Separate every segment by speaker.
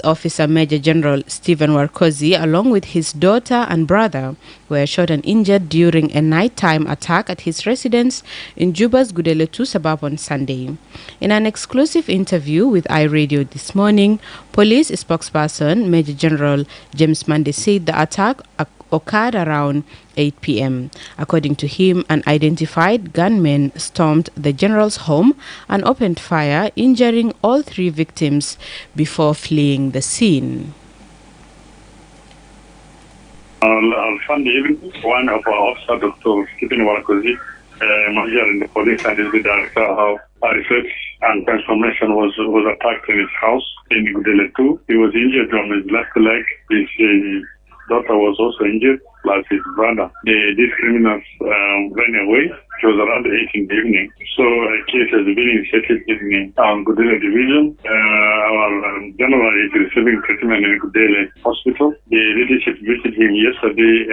Speaker 1: officer Major General Stephen Warkozi, along with his daughter and brother, were shot and injured during a nighttime attack at his residence in Juba's Gudeletu suburb on Sunday. In an exclusive interview with iRadio this morning, police spokesperson Major General James Mande said the attack occurred around 8 p.m. According to him, unidentified gunmen stormed the general's home and opened fire, injuring all three victims before fleeing the scene.
Speaker 2: On Sunday evening, one of our officers, Dr. Stephen Warakozi, manager in the police and is the director of research and transformation, was attacked in his house in Gudeletu. He was injured on his left leg. His daughter was also injured, plus his brother. These criminals ran away. It was around 8 in the evening. So a case has been initiated in Gudele division. Our general is receiving treatment in Gudele hospital. The leadership visited him yesterday,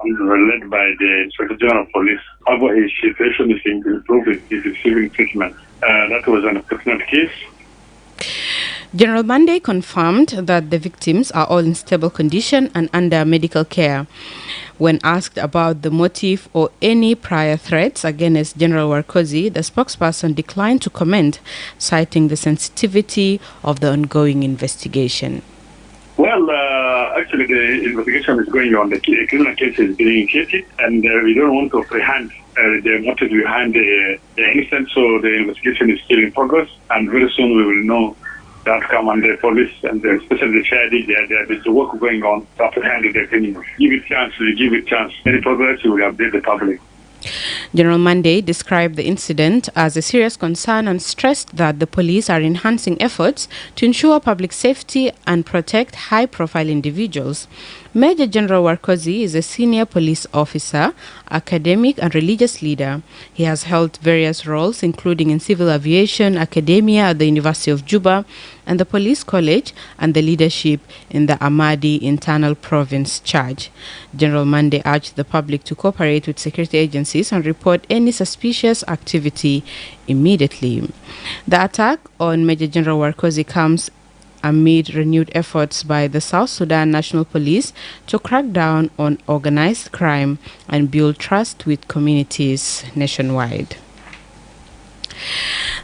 Speaker 2: led by the Inspector General of Police. However, his situation is improving. He's receiving treatment. That was an unfortunate case.
Speaker 1: General Mande confirmed that the victims are all in stable condition and under medical care. When asked about the motive or any prior threats against General Warkozi, the spokesperson declined to comment, citing the sensitivity of the ongoing investigation.
Speaker 2: Well, actually, the investigation is going on. The criminal case is being initiated, and we don't want to apprehend the motive behind the incident, so the investigation is still in progress, and very soon we will know the outcome, and the police and especially the CID, there is work going on to apprehend the criminals. Give it chance, we give it chance. Any progress, we will update the public.
Speaker 1: General Mande described the incident as a serious concern and stressed that the police are enhancing efforts to ensure public safety and protect high-profile individuals. Major General Warkozi is a senior police officer, academic and religious leader. He has held various roles, including in civil aviation, academia at the University of Juba, and the police college, and the leadership in the Amadi Internal Province Charge. General Mande urged the public to cooperate with security agencies and report any suspicious activity immediately. The attack on Major General Warkozi comes amid renewed efforts by the South Sudan National Police to crack down on organized crime and build trust with communities nationwide.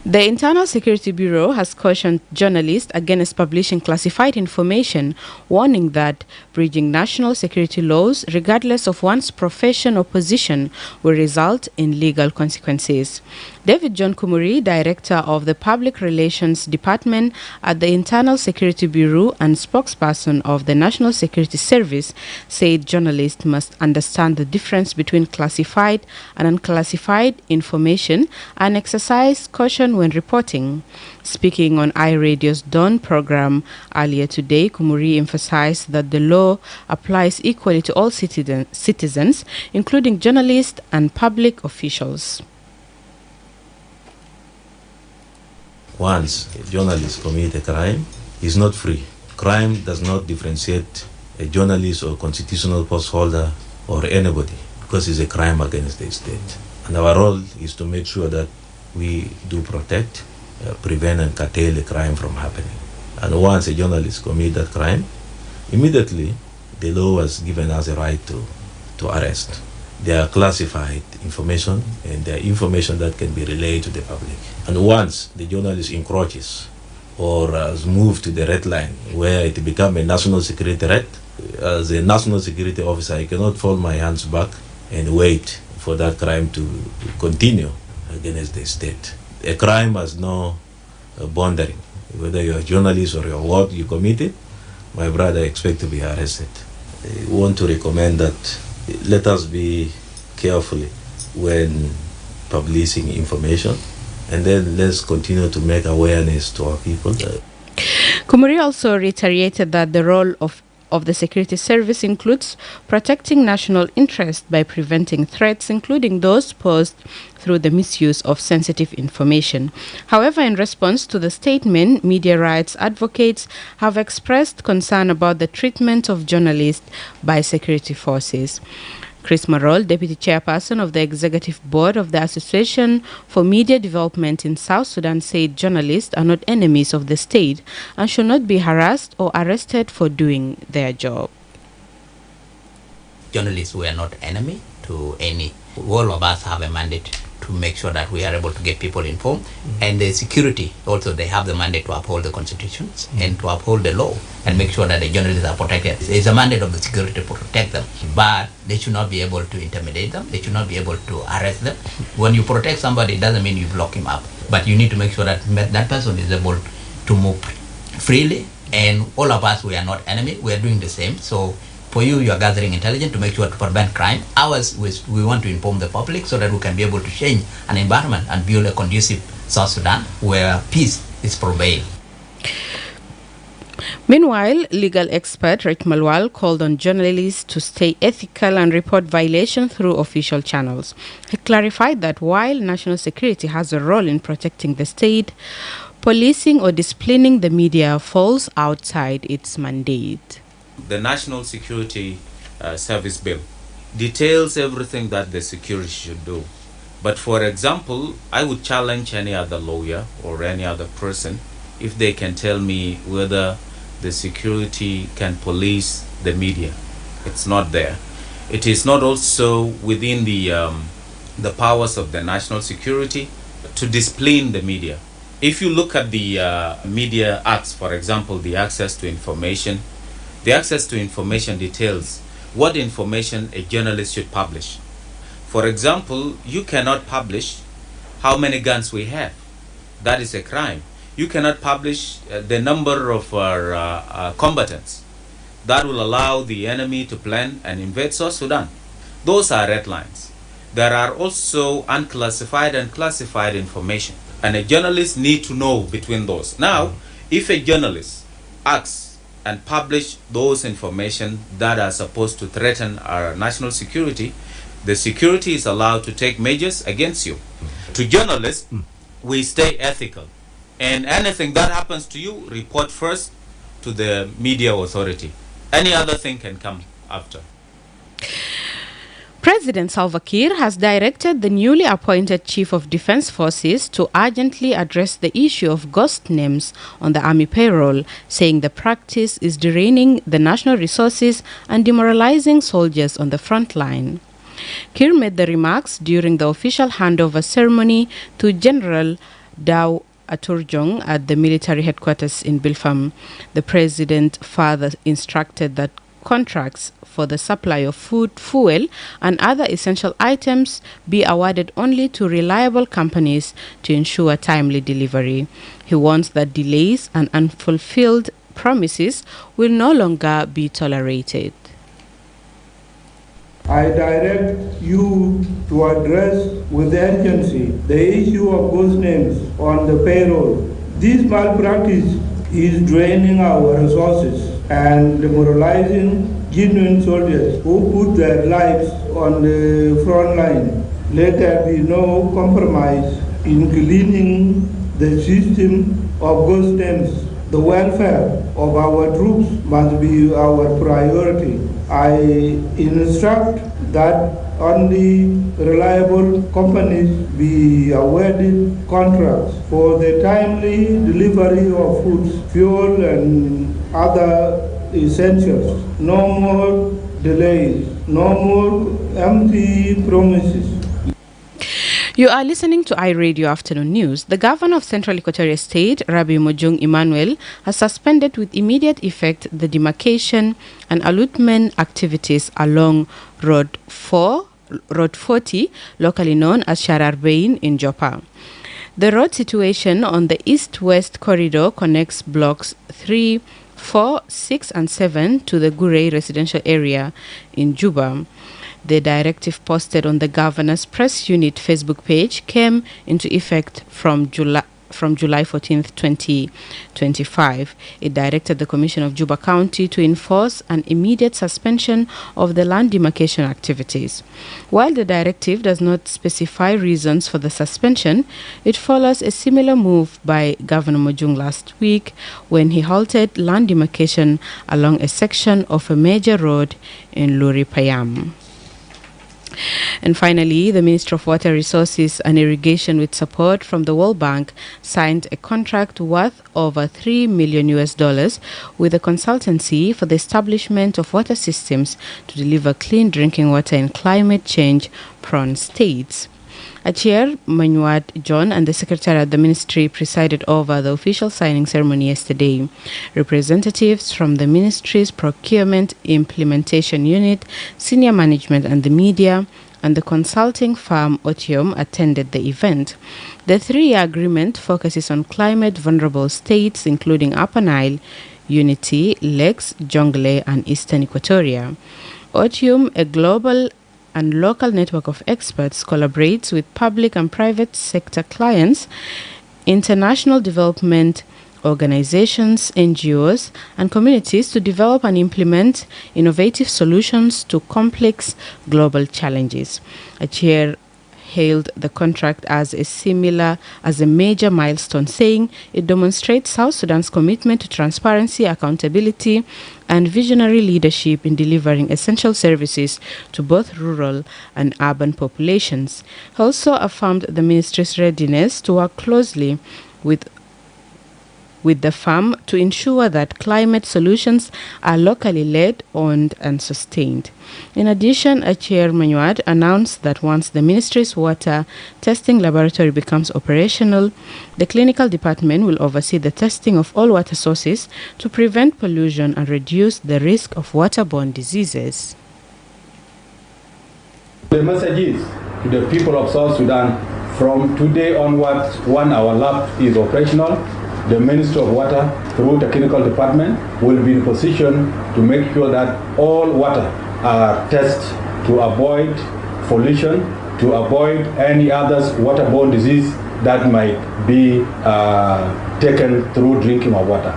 Speaker 1: The Internal Security Bureau has cautioned journalists against publishing classified information, warning that breaching national security laws, regardless of one's profession or position, will result in legal consequences. David John Kumuri, Director of the Public Relations Department at the Internal Security Bureau and spokesperson of the National Security Service, said journalists must understand the difference between classified and unclassified information and exercise caution when reporting. Speaking on iRadio's Dawn program earlier today, Kumuri emphasized that the law applies equally to all citizens, including journalists and public officials.
Speaker 3: Once a journalist commits a crime, he is not free. Crime does not differentiate a journalist or constitutional post holder or anybody, because it's a crime against the state. And our role is to make sure that we do protect, prevent and curtail a crime from happening. And once a journalist commits that crime, immediately the law has given us a right to arrest. They are classified information, and they are information that can be relayed to the public. And once the journalist encroaches or has moved to the red line where it becomes a national security threat, as a national security officer, I cannot fold my hands back and wait for that crime to continue against the state. A crime has no boundary. Whether you're a journalist or you're what you committed, my brother, expect to be arrested. I want to recommend that let us be careful when publishing information, and then let's continue to make awareness to our people.
Speaker 1: Kumuri also reiterated that the role of the security service includes protecting national interest by preventing threats, including those posed through the misuse of sensitive information. However, in response to the statement, media rights advocates have expressed concern about the treatment of journalists by security forces. Chris Marol, Deputy Chairperson of the Executive Board of the Association for Media Development in South Sudan, said journalists are not enemies of the state and should not be harassed or arrested for doing their job.
Speaker 4: Journalists were not enemy to any. All of us have a mandate to make sure that we are able to get people informed. And the security also, they have the mandate to uphold the constitutions and to uphold the law and make sure that the journalists are protected. It's a mandate of the security to protect them, but they should not be able to intimidate them. They should not be able to arrest them. When you protect somebody, it doesn't mean you lock him up, but you need to make sure that that person is able to move freely. And all of us, we are not enemy. We are doing the same. So for you, you are gathering intelligence to make sure to prevent crime. Ours, we want to inform the public so that we can be able to change an environment and build a conducive South Sudan where peace is prevail.
Speaker 1: Meanwhile, legal expert Rich Malwal called on journalists to stay ethical and report violations through official channels. He clarified that while national security has a role in protecting the state, policing or disciplining the media falls outside its mandate.
Speaker 5: The National Security Service Bill details everything that the security should do. But for example, I would challenge any other lawyer or any other person if they can tell me whether the security can police the media. It's not there. It is not also within the powers of the national security to discipline the media. If you look at the Media Acts, for example, the access to information, the access to information details what information a journalist should publish. For example, you cannot publish how many guns we have. That is a crime. You cannot publish the number of our combatants. That will allow the enemy to plan and invade South Sudan. Those are red lines. There are also unclassified and classified information, and a journalist needs to know between those. Now, if a journalist acts and publish those information that are supposed to threaten our national security, the security is allowed to take measures against you. To journalists, we stay ethical. And anything that happens to you, report first to the media authority. Any other thing can come after.
Speaker 1: President Salva Kiir has directed the newly appointed Chief of Defense Forces to urgently address the issue of ghost names on the army payroll, saying the practice is draining the national resources and demoralizing soldiers on the front line. Kiir made the remarks during the official handover ceremony to General Daw Aturjong at the military headquarters in Bilfam. The president further instructed that contracts for the supply of food, fuel, and other essential items be awarded only to reliable companies to ensure timely delivery. He warns that delays and unfulfilled promises will no longer be tolerated.
Speaker 6: I direct you to address with urgency the issue of ghost names on the payroll. This malpractice is draining our resources and demoralizing genuine soldiers who put their lives on the front line. Let there be no compromise in cleaning the system of ghost names. The welfare of our troops must be our priority. I instruct that only reliable companies be awarded contracts for the timely delivery of foods, fuel, and other essentials. No more delays, no more empty promises.
Speaker 1: You are listening to iRadio Afternoon News. The governor of Central Equatoria State, Rabbi Mojung Emmanuel, has suspended with immediate effect the demarcation and allotment activities along Road 40, locally known as Sharar Bain in Joppa. The road situation on the east-west corridor connects blocks 3, 4, 6, and 7 to the Gurei residential area in Juba. The directive posted on the governor's press unit Facebook page came into effect from July 14th, 2025. It directed the Commission of Juba County to enforce an immediate suspension of the land demarcation activities. While the directive does not specify reasons for the suspension, it follows a similar move by Governor Mojung last week when he halted land demarcation along a section of a major road in Luri Payam. And finally, the Ministry of Water Resources and Irrigation, with support from the World Bank, signed a contract worth over $3 million with a consultancy for the establishment of water systems to deliver clean drinking water in climate change-prone states. Chair Manuad John and the Secretary at the Ministry presided over the official signing ceremony yesterday. Representatives from the Ministry's Procurement Implementation Unit, Senior Management and the Media, and the consulting firm Otium attended the event. The three-year agreement focuses on climate-vulnerable states, including Upper Nile, Unity, Lakes, Jonglei, and Eastern Equatoria. Otium, a global and local network of experts, collaborates with public and private sector clients, international development organizations, NGOs, and communities to develop and implement innovative solutions to complex global challenges. Chair hailed the contract as a major milestone, saying it demonstrates South Sudan's commitment to transparency, accountability, and visionary leadership in delivering essential services to both rural and urban populations. He also affirmed the ministry's readiness to work closely with the firm to ensure that climate solutions are locally led, owned, and sustained. In addition, Chair Manuad announced that once the ministry's water testing laboratory becomes operational, the clinical department will oversee the testing of all water sources to prevent pollution and reduce the risk of waterborne diseases.
Speaker 7: The message is to the people of South Sudan, from today onwards, when our lab is operational, the Ministry of Water, through the technical department, will be in position to make sure that all water are tested to avoid pollution, to avoid any other waterborne disease that might be taken through drinking of water.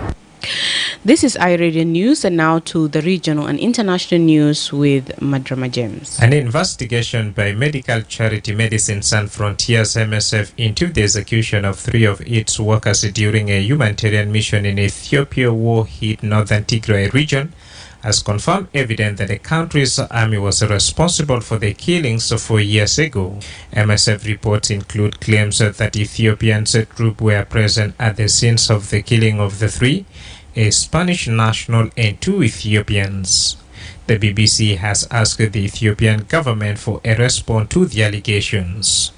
Speaker 1: This is iRadio News, and now to the regional and international news with Madrama James.
Speaker 8: An investigation by medical charity Medicine Sans Frontiers MSF into the execution of 3 of its workers during a humanitarian mission in Ethiopia war-hit northern Tigray region has confirmed evidence that the country's army was responsible for the killings 4 years ago. MSF reports include claims that Ethiopian troops were present at the scenes of the killing of the 3, a Spanish national and 2 Ethiopians. The BBC has asked the Ethiopian government for a response to the allegations.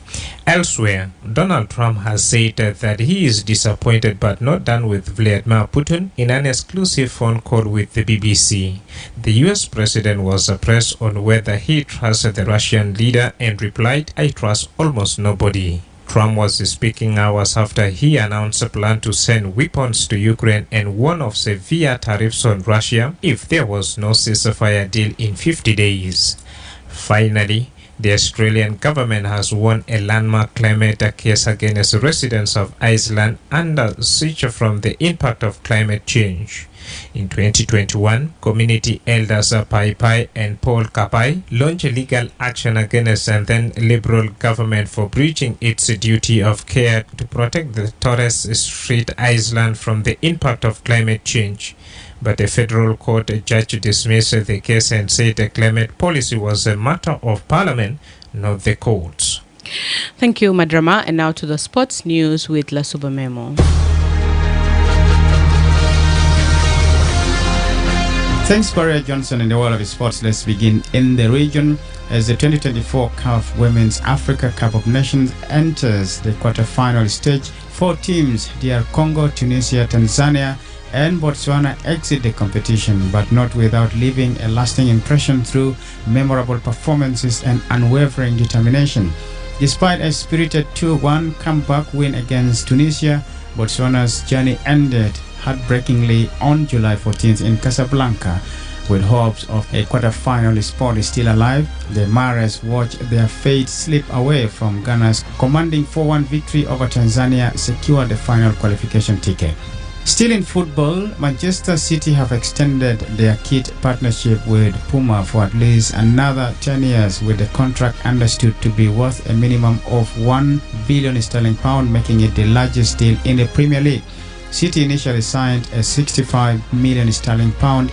Speaker 8: Elsewhere, Donald Trump has said that he is disappointed but not done with Vladimir Putin in an exclusive phone call with the BBC. The US president was pressed on whether he trusts the Russian leader and replied, "I trust almost nobody." Trump was speaking hours after he announced a plan to send weapons to Ukraine and warned of severe tariffs on Russia if there was no ceasefire deal in 50 days. Finally, the Australian government has won a landmark climate case against residents of Iceland under siege from the impact of climate change. In 2021, community elders Pai Pai and Paul Kapai launched legal action against the then Liberal government for breaching its duty of care to protect the Torres Strait Island from the impact of climate change. But a federal court judge dismissed the case and said the climate policy was a matter of parliament, not the courts.
Speaker 1: Thank you, Madrama. And now to the sports news with Lasuba Memo.
Speaker 9: Thanks, Baria Johnson. In the world of sports, let's begin in the region as the 2024 CAF Women's Africa Cup of Nations enters the quarter-final stage. 4 teams, DR Congo, Tunisia, Tanzania, and Botswana exit the competition, but not without leaving a lasting impression through memorable performances and unwavering determination. Despite a spirited 2-1 comeback win against Tunisia, Botswana's journey ended heartbreakingly on July 14th in Casablanca. With hopes of a quarter-final spot still alive, the Mares watched their fate slip away from Ghana's commanding 4-1 victory over Tanzania, secured the final qualification ticket. Still in football, Manchester City have extended their kit partnership with Puma for at least another 10 years, with the contract understood to be worth a minimum of £1 billion, making it the largest deal in the Premier League. City initially signed a £65 million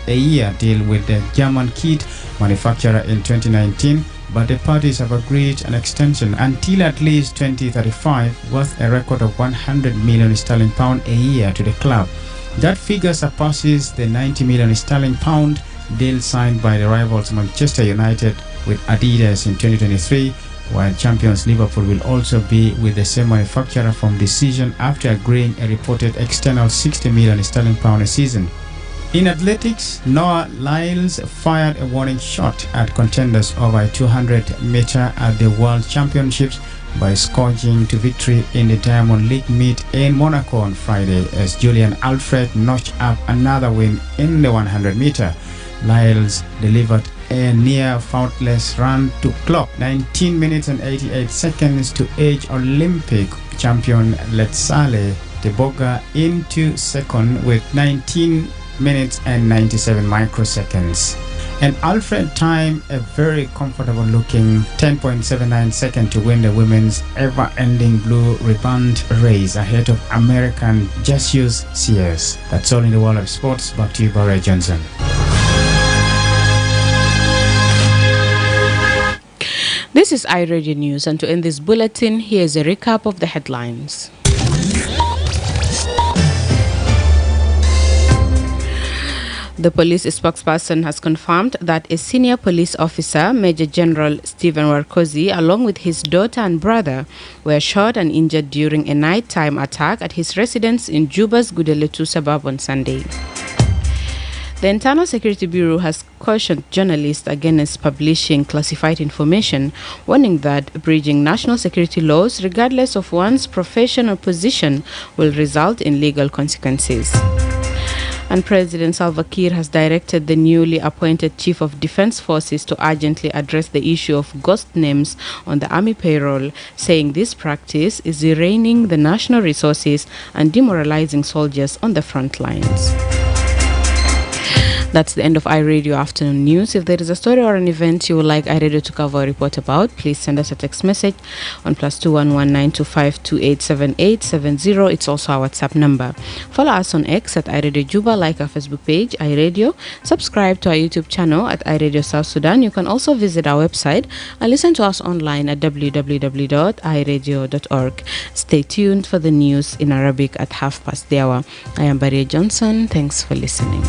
Speaker 9: a year deal with the German kit manufacturer in 2019, but the parties have agreed an extension until at least 2035, worth a record of 100 million sterling pound a year to the club. That figure surpasses the 90 million sterling pound deal signed by the rivals Manchester United with Adidas in 2023, while champions Liverpool will also be with the same manufacturer from this season after agreeing a reported external 60 million sterling pound a season. In athletics, Noah Lyles fired a warning shot at contenders over a 200-meter at the World Championships by scourging to victory in the Diamond League meet in Monaco on Friday as Julian Alfred notched up another win in the 100-meter. Lyles delivered a near faultless run to clock 19 minutes and 88 seconds to edge Olympic champion Letsale Teboga into second with 19 minutes and 97 microseconds. And Alfred timed a very comfortable looking 10.79 seconds to win the women's ever-ending blue ribbon race ahead of American Jesus Sears. That's all in the world of sports. Back to you, Baria Johnson.
Speaker 1: This is iRadio News, and to end this bulletin, here's a recap of the headlines. The police spokesperson has confirmed that a senior police officer, Major General Stephen Warkozi, along with his daughter and brother, were shot and injured during a nighttime attack at his residence in Juba's Gudeletu suburb on Sunday. The Internal Security Bureau has cautioned journalists against publishing classified information, warning that breaching national security laws, regardless of one's profession or position, will result in legal consequences. And President Salva Kiir has directed the newly appointed Chief of Defense Forces to urgently address the issue of ghost names on the army payroll, saying this practice is draining the national resources and demoralizing soldiers on the front lines. That's the end of iRadio Afternoon News. If there is a story or an event you would like iRadio to cover or report about, please send us a text message on +211 925 287870. It's also our WhatsApp number. Follow us on X at iRadio Juba, like our Facebook page, iRadio. Subscribe to our YouTube channel at iRadio South Sudan. You can also visit our website and listen to us online at www.iradio.org. Stay tuned for the news in Arabic at 12:30. I am Baria Johnson. Thanks for listening.